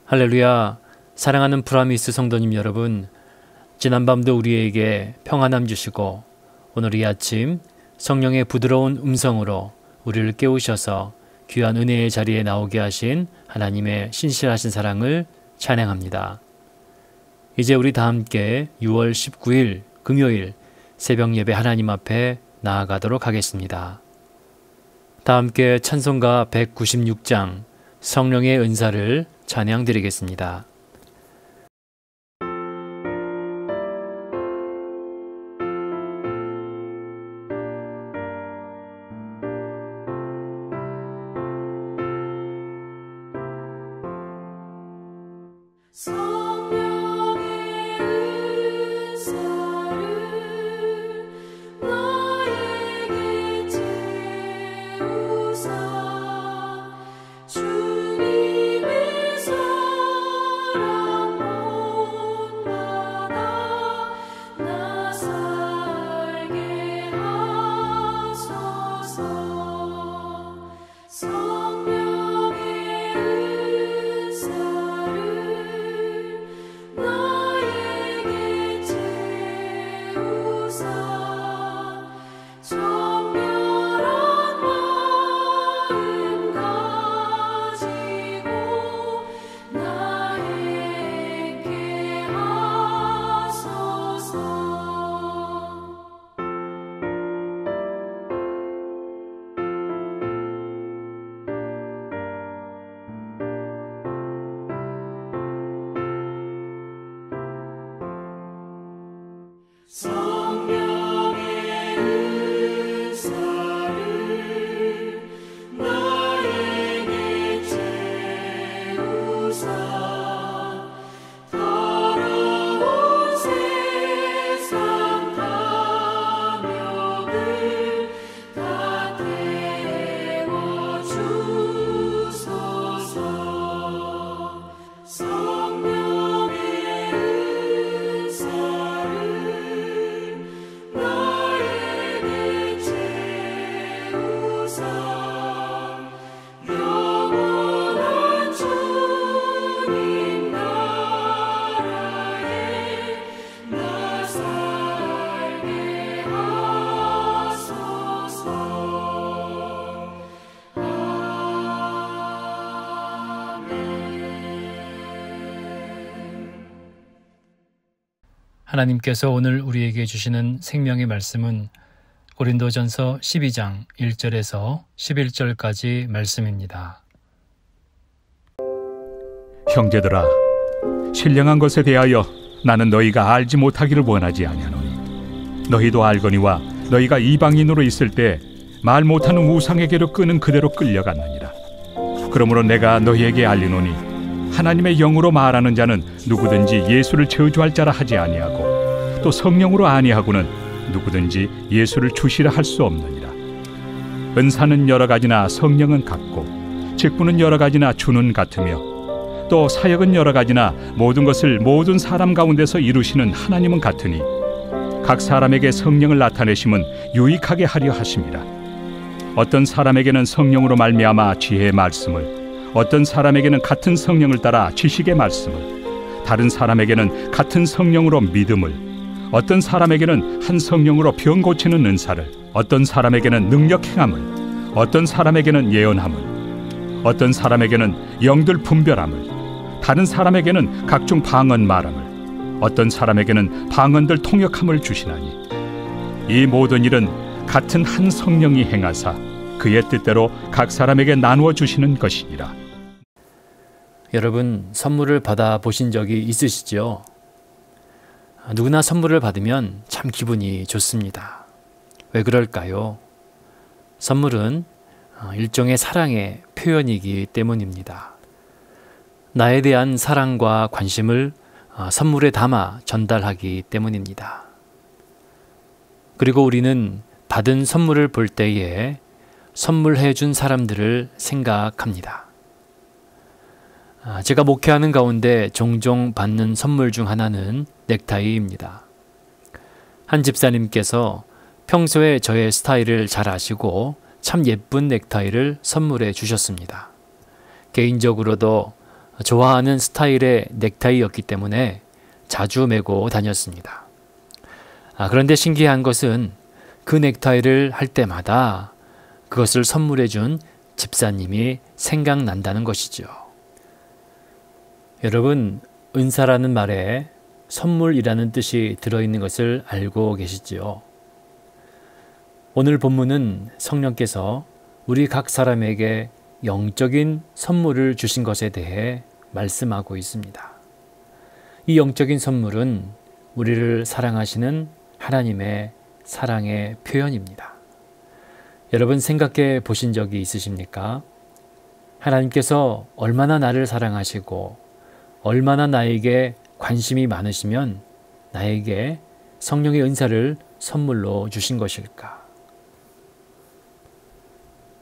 할렐루야. 사랑하는 프라미스 성도님 여러분, 지난밤도 우리에게 평안함 주시고 오늘 이 아침 성령의 부드러운 음성으로 우리를 깨우셔서 귀한 은혜의 자리에 나오게 하신 하나님의 신실하신 사랑을 찬양합니다. 이제 우리 다 함께 6월 19일 금요일 새벽 예배 하나님 앞에 나아가도록 하겠습니다. 다 함께 찬송가 196장 성령의 은사를 찬양드리겠습니다. 하나님께서 오늘 우리에게 주시는 생명의 말씀은 고린도전서 12장 1절에서 11절까지 말씀입니다. 형제들아, 신령한 것에 대하여 나는 너희가 알지 못하기를 원하지 아니하노니 너희도 알거니와 너희가 이방인으로 있을 때 말 못하는 우상에게로 끄는 그대로 끌려갔느니라. 그러므로 내가 너희에게 알리노니 하나님의 영으로 말하는 자는 누구든지 예수를 저주할 자라 하지 아니하고 또 성령으로 아니하고는 누구든지 예수를 주시라 할 수 없느니라. 은사는 여러 가지나 성령은 같고 직분은 여러 가지나 주는 같으며 또 사역은 여러 가지나 모든 것을 모든 사람 가운데서 이루시는 하나님은 같으니 각 사람에게 성령을 나타내심은 유익하게 하려 하심이라. 어떤 사람에게는 성령으로 말미암아 지혜의 말씀을, 어떤 사람에게는 같은 성령을 따라 지식의 말씀을, 다른 사람에게는 같은 성령으로 믿음을, 어떤 사람에게는 한 성령으로 병 고치는 은사를, 어떤 사람에게는 능력 행함을, 어떤 사람에게는 예언함을, 어떤 사람에게는 영들 분별함을, 다른 사람에게는 각종 방언 말함을, 어떤 사람에게는 방언들 통역함을 주시나니 이 모든 일은 같은 한 성령이 행하사 그의 뜻대로 각 사람에게 나누어 주시는 것이니라. 여러분, 선물을 받아보신 적이 있으시죠? 누구나 선물을 받으면 참 기분이 좋습니다. 왜 그럴까요? 선물은 일종의 사랑의 표현이기 때문입니다. 나에 대한 사랑과 관심을 선물에 담아 전달하기 때문입니다. 그리고 우리는 받은 선물을 볼 때에 선물해 준 사람들을 생각합니다. 제가 목회하는 가운데 종종 받는 선물 중 하나는 넥타이입니다. 한 집사님께서 평소에 저의 스타일을 잘 아시고 참 예쁜 넥타이를 선물해 주셨습니다. 개인적으로도 좋아하는 스타일의 넥타이였기 때문에 자주 메고 다녔습니다. 그런데 신기한 것은 그 넥타이를 할 때마다 그것을 선물해 준 집사님이 생각난다는 것이죠. 여러분, 은사라는 말에 선물이라는 뜻이 들어있는 것을 알고 계시지요? 오늘 본문은 성령께서 우리 각 사람에게 영적인 선물을 주신 것에 대해 말씀하고 있습니다. 이 영적인 선물은 우리를 사랑하시는 하나님의 사랑의 표현입니다. 여러분 생각해 보신 적이 있으십니까? 하나님께서 얼마나 나를 사랑하시고 얼마나 나에게 관심이 많으시면 나에게 성령의 은사를 선물로 주신 것일까?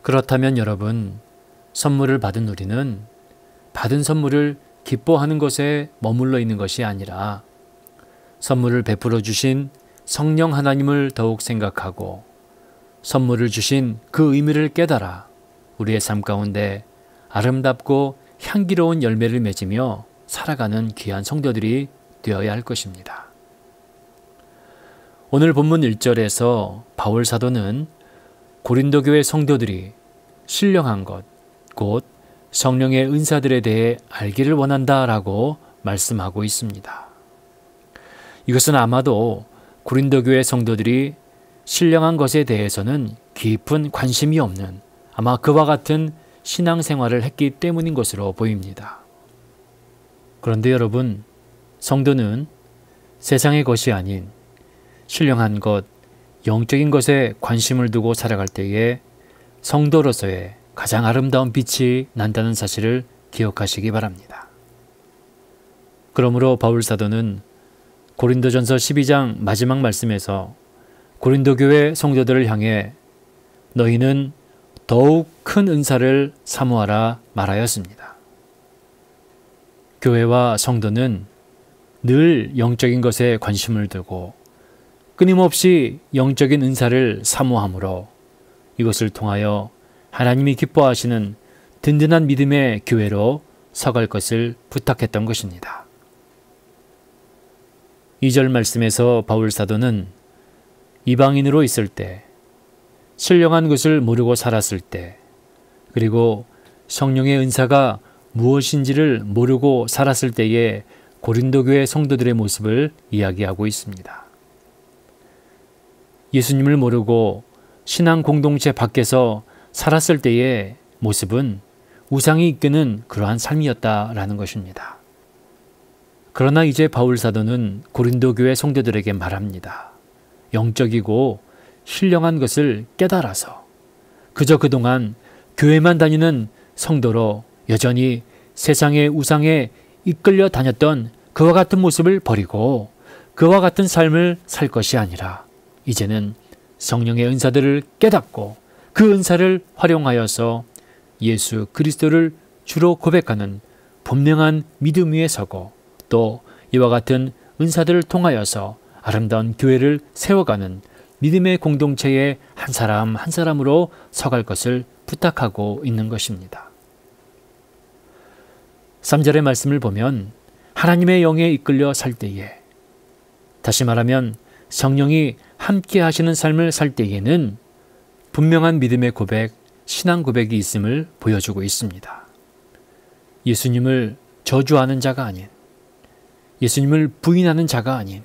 그렇다면 여러분, 선물을 받은 우리는 받은 선물을 기뻐하는 것에 머물러 있는 것이 아니라 선물을 베풀어 주신 성령 하나님을 더욱 생각하고 선물을 주신 그 의미를 깨달아 우리의 삶 가운데 아름답고 향기로운 열매를 맺으며 살아가는 귀한 성도들이 되어야 할 것입니다. 오늘 본문 1절에서 바울 사도는 고린도 교회 성도들이 신령한 것, 곧 성령의 은사들에 대해 알기를 원한다라고 말씀하고 있습니다. 이것은 아마도 고린도 교회 성도들이 신령한 것에 대해서는 깊은 관심이 없는 아마 그와 같은 신앙생활을 했기 때문인 것으로 보입니다. 그런데 여러분, 성도는 세상의 것이 아닌 신령한 것, 영적인 것에 관심을 두고 살아갈 때에 성도로서의 가장 아름다운 빛이 난다는 사실을 기억하시기 바랍니다. 그러므로 바울 사도는 고린도전서 12장 마지막 말씀에서 고린도 교회 성도들을 향해 너희는 더욱 큰 은사를 사모하라 말하였습니다. 교회와 성도는 늘 영적인 것에 관심을 두고 끊임없이 영적인 은사를 사모하므로 이것을 통하여 하나님이 기뻐하시는 든든한 믿음의 교회로 서갈 것을 부탁했던 것입니다. 2절 말씀에서 바울 사도는 이방인으로 있을 때, 신령한 것을 모르고 살았을 때, 그리고 성령의 은사가 무엇인지를 모르고 살았을 때의 고린도 교회 성도들의 모습을 이야기하고 있습니다. 예수님을 모르고 신앙 공동체 밖에서 살았을 때의 모습은 우상이 이끄는 그러한 삶이었다라는 것입니다. 그러나 이제 바울 사도는 고린도 교회 성도들에게 말합니다. 영적이고 신령한 것을 깨달아서 그저 그동안 교회만 다니는 성도로 여전히 세상의 우상에 이끌려 다녔던 그와 같은 모습을 버리고 그와 같은 삶을 살 것이 아니라 이제는 성령의 은사들을 깨닫고 그 은사를 활용하여서 예수 그리스도를 주로 고백하는 분명한 믿음 위에 서고 또 이와 같은 은사들을 통하여서 아름다운 교회를 세워가는 믿음의 공동체의 한 사람 한 사람으로 서갈 것을 부탁하고 있는 것입니다. 3절의 말씀을 보면 하나님의 영에 이끌려 살 때에, 다시 말하면 성령이 함께 하시는 삶을 살 때에는 분명한 믿음의 고백, 신앙 고백이 있음을 보여주고 있습니다. 예수님을 저주하는 자가 아닌, 예수님을 부인하는 자가 아닌,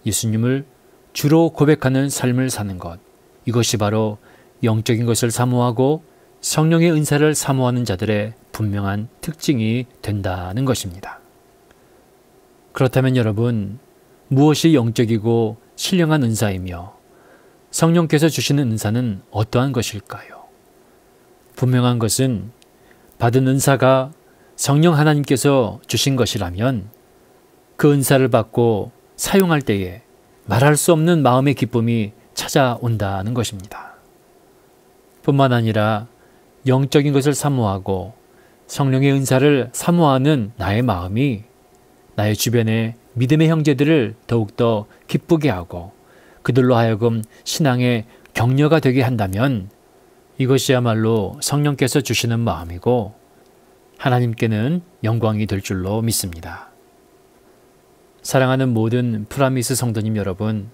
예수님을 주로 고백하는 삶을 사는 것, 이것이 바로 영적인 것을 사모하고 성령의 은사를 사모하는 자들의 분명한 특징이 된다는 것입니다. 그렇다면 여러분, 무엇이 영적이고 신령한 은사이며 성령께서 주시는 은사는 어떠한 것일까요? 분명한 것은 받은 은사가 성령 하나님께서 주신 것이라면 그 은사를 받고 사용할 때에 말할 수 없는 마음의 기쁨이 찾아온다는 것입니다. 뿐만 아니라 영적인 것을 사모하고 성령의 은사를 사모하는 나의 마음이 나의 주변의 믿음의 형제들을 더욱더 기쁘게 하고 그들로 하여금 신앙의 격려가 되게 한다면 이것이야말로 성령께서 주시는 마음이고 하나님께는 영광이 될 줄로 믿습니다. 사랑하는 모든 프라미스 성도님 여러분,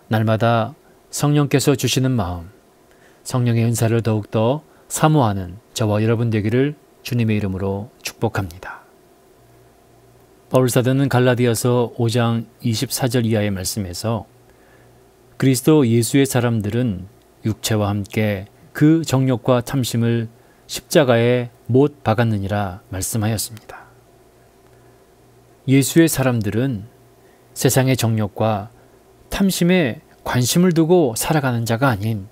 날마다 성령께서 주시는 마음, 성령의 은사를 더욱더 사모하는 저와 여러분 되기를 주님의 이름으로 축복합니다. 바울사도는 갈라디아서 5장 24절 이하의 말씀에서 그리스도 예수의 사람들은 육체와 함께 그 정욕과 탐심을 십자가에 못 박았느니라 말씀하였습니다. 예수의 사람들은 세상의 정욕과 탐심에 관심을 두고 살아가는 자가 아닌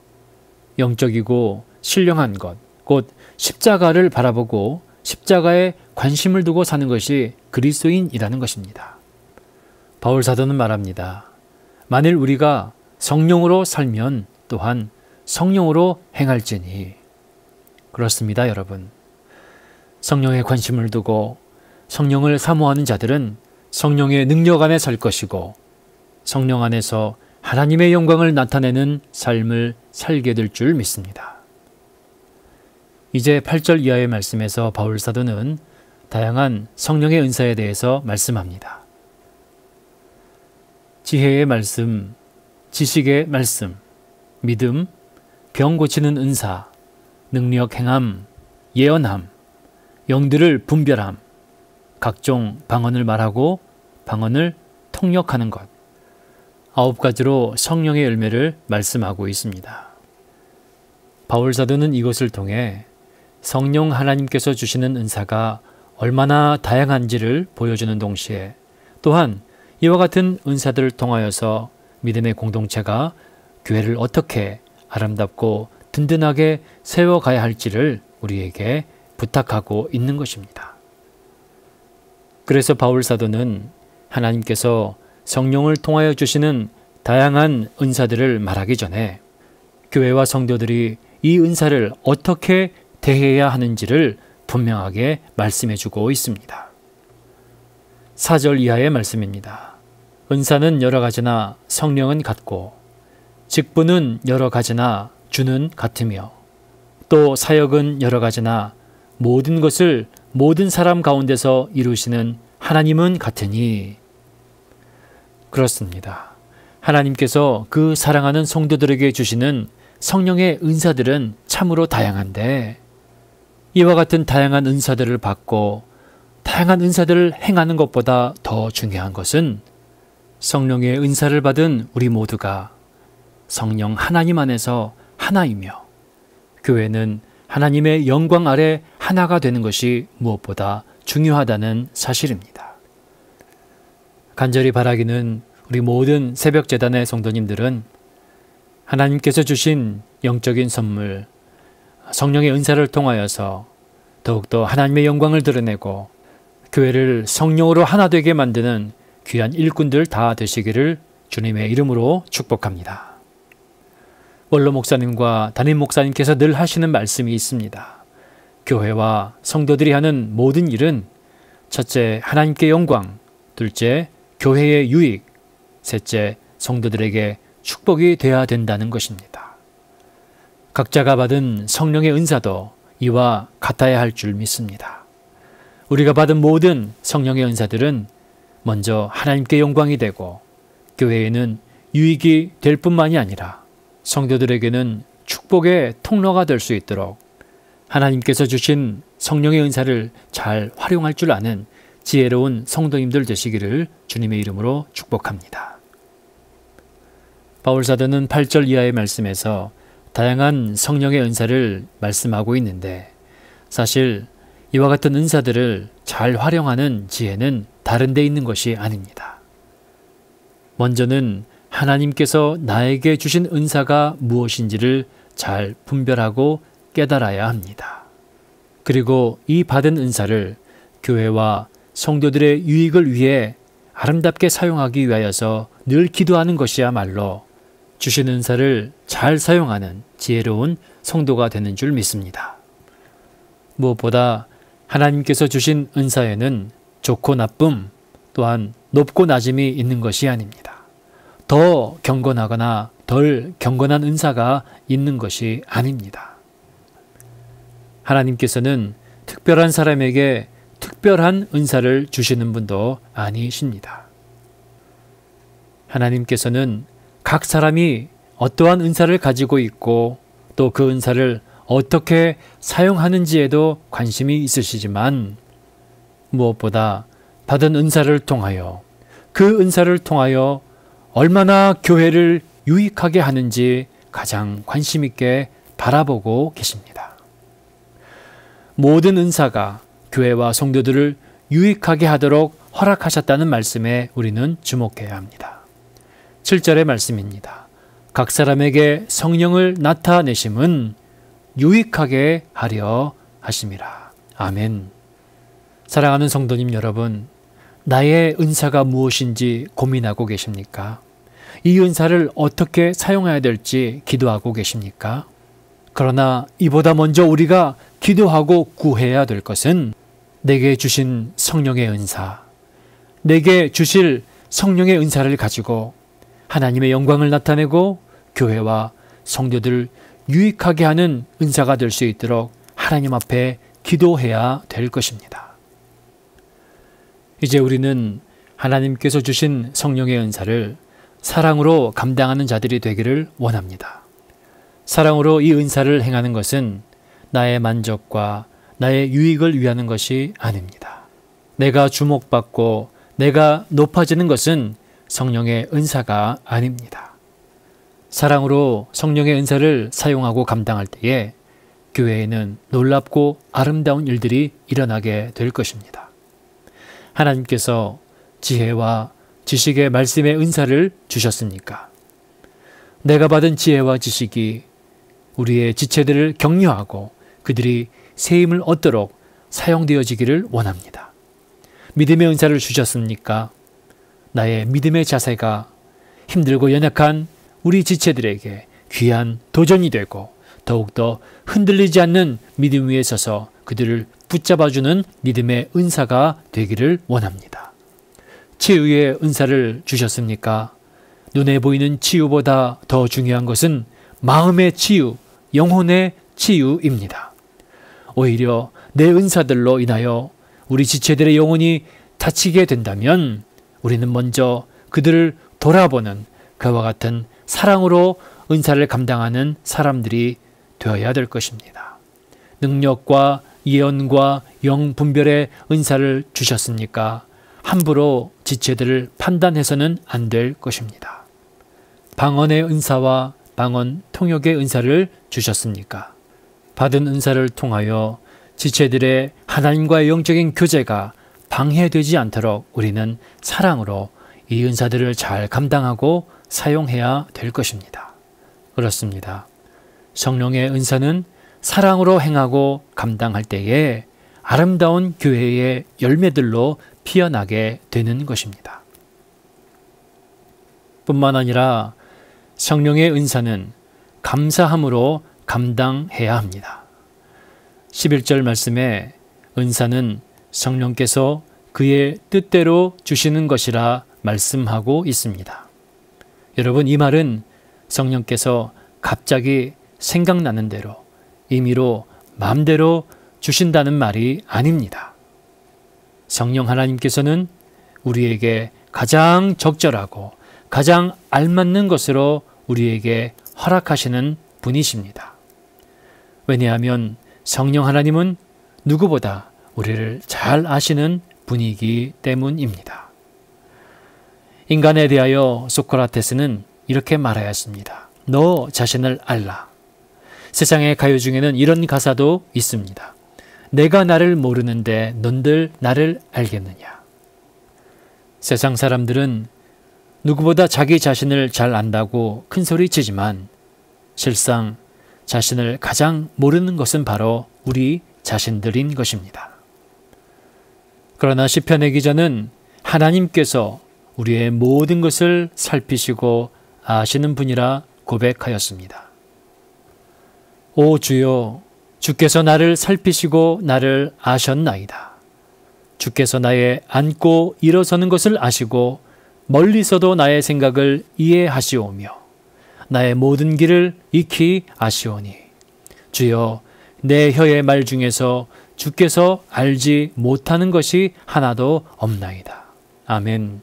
영적이고 신령한 것, 곧 십자가를 바라보고 십자가에 관심을 두고 사는 것이 그리스도인이라는 것입니다. 바울 사도는 말합니다. 만일 우리가 성령으로 살면 또한 성령으로 행할지니. 그렇습니다, 여러분. 성령에 관심을 두고 성령을 사모하는 자들은 성령의 능력 안에 살 것이고 성령 안에서 하나님의 영광을 나타내는 삶을 살게 될 줄 믿습니다. 이제 8절 이하의 말씀에서 바울 사도는 다양한 성령의 은사에 대해서 말씀합니다. 지혜의 말씀, 지식의 말씀, 믿음, 병 고치는 은사, 능력 행함, 예언함, 영들을 분별함, 각종 방언을 말하고 방언을 통역하는 것, 9가지로 성령의 열매를 말씀하고 있습니다. 바울 사도는 이것을 통해 성령 하나님께서 주시는 은사가 얼마나 다양한지를 보여주는 동시에 또한 이와 같은 은사들을 통하여서 믿음의 공동체가 교회를 어떻게 아름답고 든든하게 세워가야 할지를 우리에게 부탁하고 있는 것입니다. 그래서 바울 사도는 하나님께서 성령을 통하여 주시는 다양한 은사들을 말하기 전에 교회와 성도들이 이 은사를 어떻게 대해야 하는지를 분명하게 말씀해 주고 있습니다. 4절 이하의 말씀입니다. 은사는 여러 가지나 성령은 같고 직분은 여러 가지나 주는 같으며 또 사역은 여러 가지나 모든 것을 모든 사람 가운데서 이루시는 하나님은 같으니. 그렇습니다. 하나님께서 그 사랑하는 성도들에게 주시는 성령의 은사들은 참으로 다양한데 이와 같은 다양한 은사들을 받고 다양한 은사들을 행하는 것보다 더 중요한 것은 성령의 은사를 받은 우리 모두가 성령 하나님 안에서 하나이며 교회는 하나님의 영광 아래 하나가 되는 것이 무엇보다 중요하다는 사실입니다. 간절히 바라기는 우리 모든 새벽재단의 성도님들은 하나님께서 주신 영적인 선물, 성령의 은사를 통하여서 더욱더 하나님의 영광을 드러내고 교회를 성령으로 하나 되게 만드는 귀한 일꾼들 다 되시기를 주님의 이름으로 축복합니다. 원로 목사님과 담임 목사님께서 늘 하시는 말씀이 있습니다. 교회와 성도들이 하는 모든 일은 첫째, 하나님께 영광, 둘째, 교회의 유익, 셋째, 성도들에게 축복이 되어야 된다는 것입니다. 각자가 받은 성령의 은사도 이와 같아야 할 줄 믿습니다. 우리가 받은 모든 성령의 은사들은 먼저 하나님께 영광이 되고 교회에는 유익이 될 뿐만이 아니라 성도들에게는 축복의 통로가 될 수 있도록 하나님께서 주신 성령의 은사를 잘 활용할 줄 아는 지혜로운 성도님들 되시기를 주님의 이름으로 축복합니다. 바울 사도는 8절 이하의 말씀에서 다양한 성령의 은사를 말씀하고 있는데 사실 이와 같은 은사들을 잘 활용하는 지혜는 다른 데 있는 것이 아닙니다. 먼저는 하나님께서 나에게 주신 은사가 무엇인지를 잘 분별하고 깨달아야 합니다. 그리고 이 받은 은사를 교회와 성도들의 유익을 위해 아름답게 사용하기 위하여서 늘 기도하는 것이야말로 주신 은사를 잘 사용하는 지혜로운 성도가 되는 줄 믿습니다. 무엇보다 하나님께서 주신 은사에는 좋고 나쁨 또한 높고 낮음이 있는 것이 아닙니다. 더 경건하거나 덜 경건한 은사가 있는 것이 아닙니다. 하나님께서는 특별한 사람에게 특별한 은사를 주시는 분도 아니십니다. 하나님께서는 각 사람이 어떠한 은사를 가지고 있고 또 그 은사를 어떻게 사용하는지에도 관심이 있으시지만 무엇보다 받은 은사를 통하여 그 은사를 통하여 얼마나 교회를 유익하게 하는지 가장 관심 있게 바라보고 계십니다. 모든 은사가 교회와 성도들을 유익하게 하도록 허락하셨다는 말씀에 우리는 주목해야 합니다. 7절의 말씀입니다. 각 사람에게 성령을 나타내심은 유익하게 하려 하심이라. 아멘. 사랑하는 성도님 여러분, 나의 은사가 무엇인지 고민하고 계십니까? 이 은사를 어떻게 사용해야 될지 기도하고 계십니까? 그러나 이보다 먼저 우리가 기도하고 구해야 될 것은 내게 주신 성령의 은사, 내게 주실 성령의 은사를 가지고 하나님의 영광을 나타내고 교회와 성도들을 유익하게 하는 은사가 될 수 있도록 하나님 앞에 기도해야 될 것입니다. 이제 우리는 하나님께서 주신 성령의 은사를 사랑으로 감당하는 자들이 되기를 원합니다. 사랑으로 이 은사를 행하는 것은 나의 만족과 나의 유익을 위하는 것이 아닙니다. 내가 주목받고 내가 높아지는 것은 성령의 은사가 아닙니다. 사랑으로 성령의 은사를 사용하고 감당할 때에 교회에는 놀랍고 아름다운 일들이 일어나게 될 것입니다. 하나님께서 지혜와 지식의 말씀의 은사를 주셨습니까? 내가 받은 지혜와 지식이 우리의 지체들을 격려하고 그들이 세임을 얻도록 사용되어지기를 원합니다. 믿음의 은사를 주셨습니까? 나의 믿음의 자세가 힘들고 연약한 우리 지체들에게 귀한 도전이 되고 더욱더 흔들리지 않는 믿음 위에 서서 그들을 붙잡아주는 믿음의 은사가 되기를 원합니다. 치유의 은사를 주셨습니까? 눈에 보이는 치유보다 더 중요한 것은 마음의 치유, 영혼의 치유입니다. 오히려 내 은사들로 인하여 우리 지체들의 영혼이 다치게 된다면 우리는 먼저 그들을 돌아보는 그와 같은 사랑으로 은사를 감당하는 사람들이 되어야 될 것입니다. 능력과 예언과 영분별의 은사를 주셨습니까? 함부로 지체들을 판단해서는 안 될 것입니다. 방언의 은사와 방언 통역의 은사를 주셨습니까? 받은 은사를 통하여 지체들의 하나님과의 영적인 교제가 방해되지 않도록 우리는 사랑으로 이 은사들을 잘 감당하고 사용해야 될 것입니다. 그렇습니다. 성령의 은사는 사랑으로 행하고 감당할 때에 아름다운 교회의 열매들로 피어나게 되는 것입니다. 뿐만 아니라 성령의 은사는 감사함으로 감당해야 합니다. 11절 말씀에 은사는 성령께서 그의 뜻대로 주시는 것이라 말씀하고 있습니다. 여러분, 이 말은 성령께서 갑자기 생각나는 대로 임의로 마음대로 주신다는 말이 아닙니다. 성령 하나님께서는 우리에게 가장 적절하고 가장 알맞는 것으로 우리에게 허락하시는 분이십니다. 왜냐하면 성령 하나님은 누구보다 우리를 잘 아시는 분이기 때문입니다. 인간에 대하여 소크라테스는 이렇게 말하였습니다. 너 자신을 알라. 세상의 가요 중에는 이런 가사도 있습니다. 내가 나를 모르는데 넌들 나를 알겠느냐. 세상 사람들은 누구보다 자기 자신을 잘 안다고 큰소리 치지만 실상 자신을 가장 모르는 것은 바로 우리 자신들인 것입니다. 그러나 시편의 기자는 하나님께서 우리의 모든 것을 살피시고 아시는 분이라 고백하였습니다. 오 주여, 주께서 나를 살피시고 나를 아셨나이다. 주께서 나의 앉고 일어서는 것을 아시고 멀리서도 나의 생각을 이해하시오며 나의 모든 길을 익히 아시오니 주여, 내 혀의 말 중에서 주께서 알지 못하는 것이 하나도 없나이다. 아멘.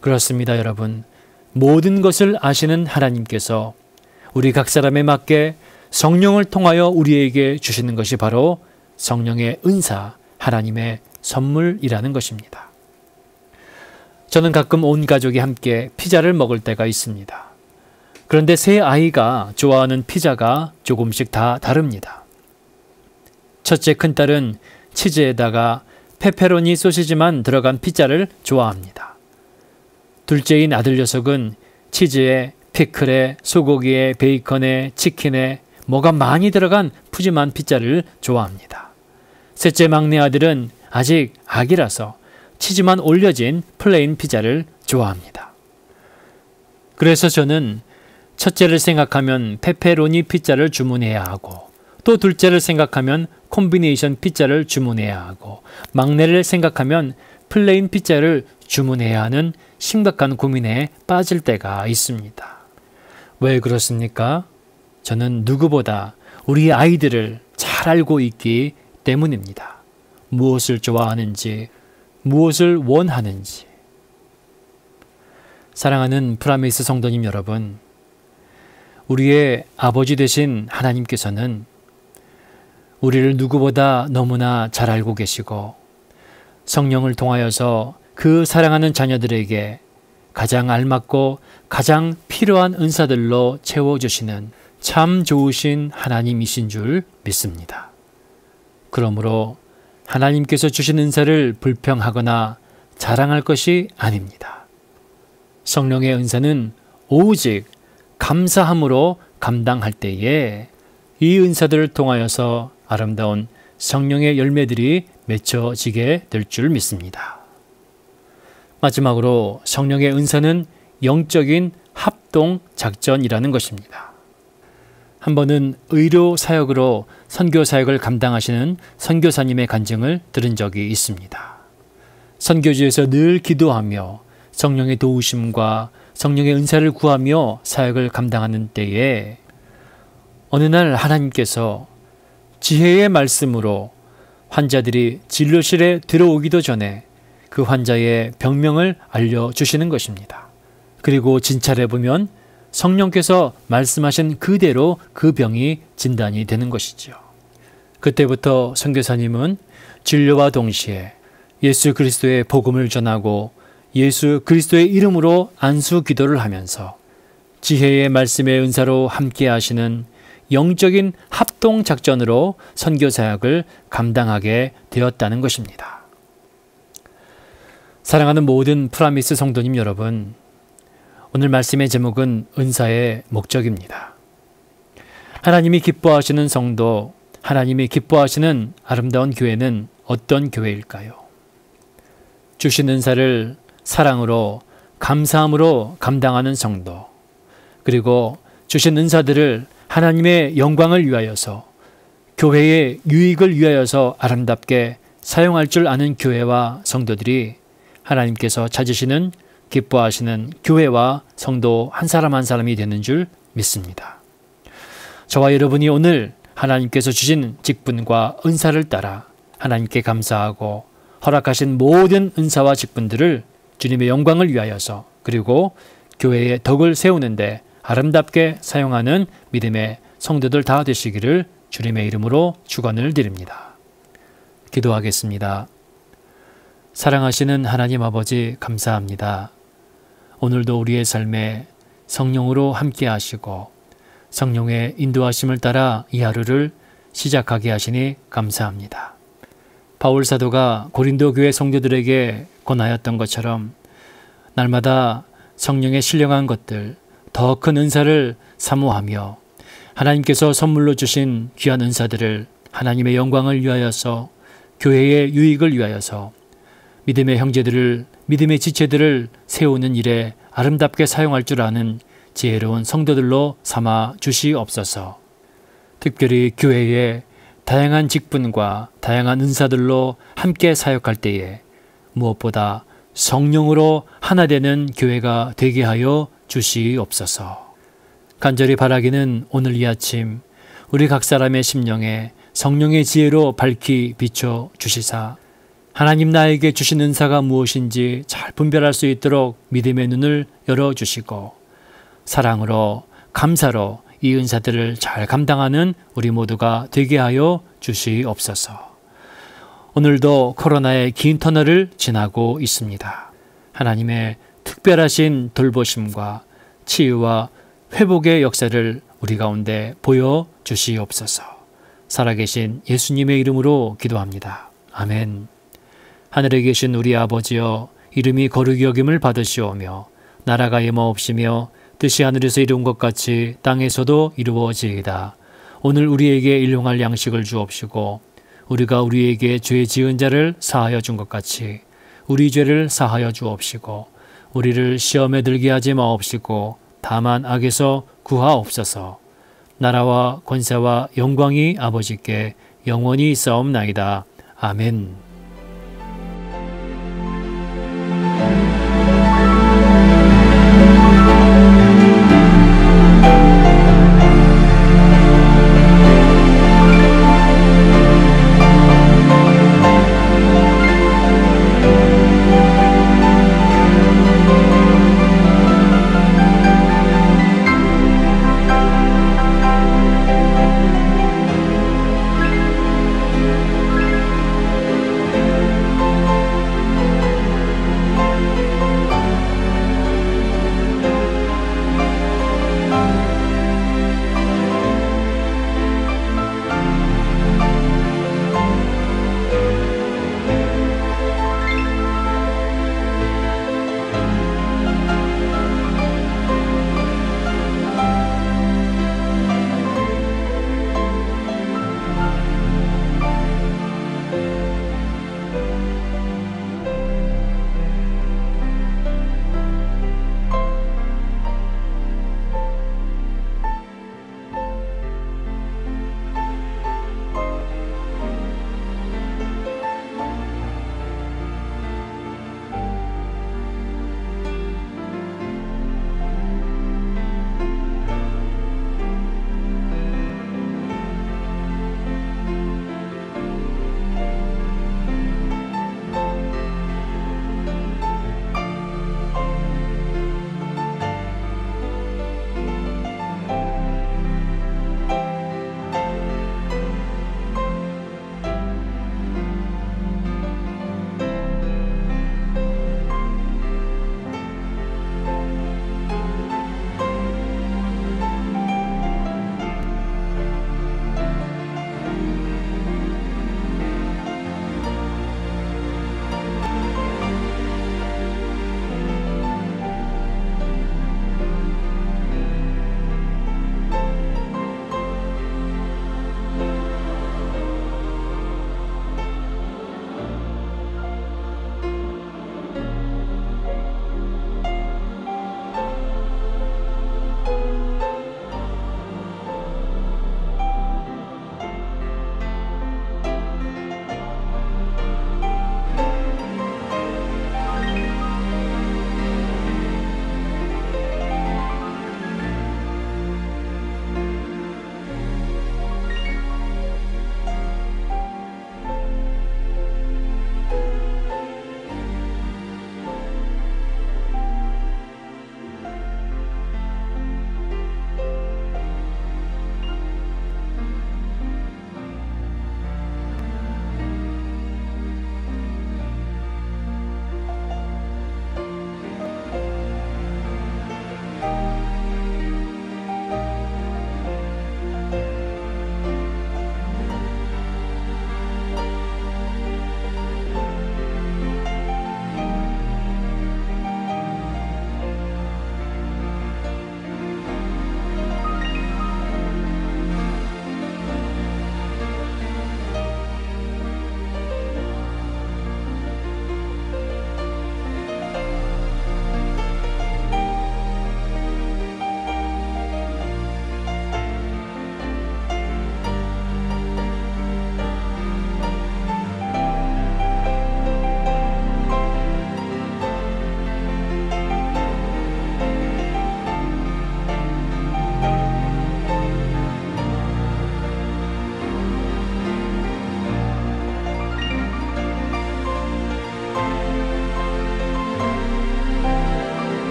그렇습니다, 여러분. 모든 것을 아시는 하나님께서 우리 각 사람에 맞게 성령을 통하여 우리에게 주시는 것이 바로 성령의 은사, 하나님의 선물이라는 것입니다. 저는 가끔 온 가족이 함께 피자를 먹을 때가 있습니다. 그런데 세 아이가 좋아하는 피자가 조금씩 다 다릅니다. 첫째 큰딸은 치즈에다가 페페로니 소시지만 들어간 피자를 좋아합니다. 둘째인 아들 녀석은 치즈에 피클에 소고기에 베이컨에 치킨에 뭐가 많이 들어간 푸짐한 피자를 좋아합니다. 셋째 막내 아들은 아직 아기라서 치즈만 올려진 플레인 피자를 좋아합니다. 그래서 저는 첫째를 생각하면 페페로니 피자를 주문해야 하고, 또 둘째를 생각하면 콤비네이션 피자를 주문해야 하고, 막내를 생각하면 플레인 피자를 주문해야 하는 심각한 고민에 빠질 때가 있습니다. 왜 그렇습니까? 저는 누구보다 우리 아이들을 잘 알고 있기 때문입니다. 무엇을 좋아하는지, 무엇을 원하는지. 사랑하는 프라미스 성도님 여러분, 우리의 아버지 되신 하나님께서는 우리를 누구보다 너무나 잘 알고 계시고 성령을 통하여서 그 사랑하는 자녀들에게 가장 알맞고 가장 필요한 은사들로 채워주시는 참 좋으신 하나님이신 줄 믿습니다. 그러므로 하나님께서 주신 은사를 불평하거나 자랑할 것이 아닙니다. 성령의 은사는 오직 감사함으로 감당할 때에 이 은사들을 통하여서 아름다운 성령의 열매들이 맺혀지게 될 줄 믿습니다. 마지막으로 성령의 은사는 영적인 합동 작전이라는 것입니다. 한 번은 의료 사역으로 선교 사역을 감당하시는 선교사님의 간증을 들은 적이 있습니다. 선교지에서 늘 기도하며 성령의 도우심과 성령의 은사를 구하며 사역을 감당하는 때에 어느 날 하나님께서 지혜의 말씀으로 환자들이 진료실에 들어오기도 전에 그 환자의 병명을 알려주시는 것입니다. 그리고 진찰해 보면 성령께서 말씀하신 그대로 그 병이 진단이 되는 것이죠. 그때부터 선교사님은 진료와 동시에 예수 그리스도의 복음을 전하고 예수 그리스도의 이름으로 안수 기도를 하면서 지혜의 말씀의 은사로 함께 하시는 영적인 합동 작전으로 선교 사역을 감당하게 되었다는 것입니다. 사랑하는 모든 프라미스 성도님 여러분, 오늘 말씀의 제목은 은사의 목적입니다. 하나님이 기뻐하시는 성도, 하나님이 기뻐하시는 아름다운 교회는 어떤 교회일까요? 주신 은사를 사랑으로, 감사함으로 감당하는 성도, 그리고 주신 은사들을 하나님의 영광을 위하여서, 교회의 유익을 위하여서 아름답게 사용할 줄 아는 교회와 성도들이 하나님께서 찾으시는, 기뻐하시는 교회와 성도 한 사람 한 사람이 되는 줄 믿습니다. 저와 여러분이 오늘 하나님께서 주신 직분과 은사를 따라 하나님께 감사하고 허락하신 모든 은사와 직분들을 주님의 영광을 위하여서, 그리고 교회의 덕을 세우는데 아름답게 사용하는 믿음의 성도들 다 되시기를 주님의 이름으로 축원을 드립니다. 기도하겠습니다. 사랑하시는 하나님 아버지, 감사합니다. 오늘도 우리의 삶에 성령으로 함께 하시고 성령의 인도하심을 따라 이 하루를 시작하게 하시니 감사합니다. 바울 사도가 고린도 교회 성도들에게 권하였던 것처럼 날마다 성령의 신령한 것들, 더 큰 은사를 사모하며 하나님께서 선물로 주신 귀한 은사들을 하나님의 영광을 위하여서, 교회의 유익을 위하여서 믿음의 형제들을, 믿음의 지체들을 세우는 일에 아름답게 사용할 줄 아는 지혜로운 성도들로 삼아 주시옵소서. 특별히 교회의 다양한 직분과 다양한 은사들로 함께 사역할 때에 무엇보다 성령으로 하나 되는 교회가 되게 하여 주시옵소서. 간절히 바라기는 오늘 이 아침 우리 각 사람의 심령에 성령의 지혜로 밝히 비춰 주시사 하나님 나에게 주신 은사가 무엇인지 잘 분별할 수 있도록 믿음의 눈을 열어주시고 사랑으로 감사로 이 은사들을 잘 감당하는 우리 모두가 되게 하여 주시옵소서. 오늘도 코로나의 긴 터널을 지나고 있습니다. 하나님의 특별하신 돌보심과 치유와 회복의 역사를 우리 가운데 보여주시옵소서. 살아계신 예수님의 이름으로 기도합니다. 아멘. 하늘에 계신 우리 아버지여, 이름이 거룩히 여김을 받으시오며 나라가 임하옵시며 뜻이 하늘에서 이룬 것 같이 땅에서도 이루어지이다. 오늘 우리에게 일용할 양식을 주옵시고 우리가 우리에게 죄 지은 자를 사하여 준 것 같이 우리 죄를 사하여 주옵시고 우리를 시험에 들게 하지 마옵시고 다만 악에서 구하옵소서. 나라와 권세와 영광이 아버지께 영원히 있사옵나이다. 아멘.